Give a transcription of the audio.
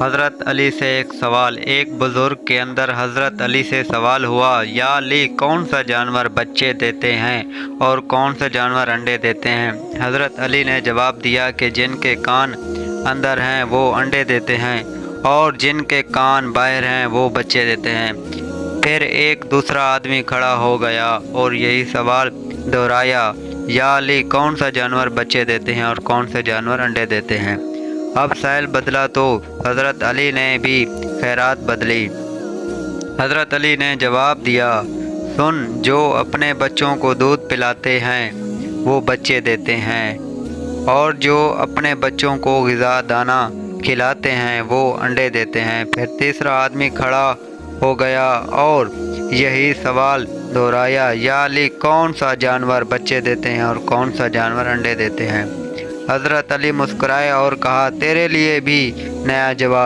حضرت علی سے ایک سوال۔ ایک بزرگ کے اندر حضرت علی سے سوال ہوا، یا علی، کون سا جانور بچے دیتے ہیں اور کون سا جانور انڈے دیتے ہیں؟ حضرت علی نے جواب دیا کہ جن کے کان اندر ہیں وہ انڈے دیتے ہیں اور جن کے کان باہر ہیں وہ بچے دیتے ہیں۔ پھر ایک دوسرا آدمی کھڑا ہو گیا اور یہی سوال دہرایا، یا علی، کون سا جانور بچے دیتے ہیں اور کون سے جانور انڈے دیتے ہیں؟ اب سائل بدلا تو حضرت علی نے بھی خیرات بدلی۔ حضرت علی نے جواب دیا، سن، جو اپنے بچوں کو دودھ پلاتے ہیں وہ بچے دیتے ہیں اور جو اپنے بچوں کو غذا دانہ کھلاتے ہیں وہ انڈے دیتے ہیں۔ پھر تیسرا آدمی کھڑا ہو گیا اور یہی سوال دہرایا، یا علی، کون سا جانور بچے دیتے ہیں اور کون سا جانور انڈے دیتے ہیں؟ حضرت علی مسکرائے اور کہا، تیرے لیے بھی نیا جواب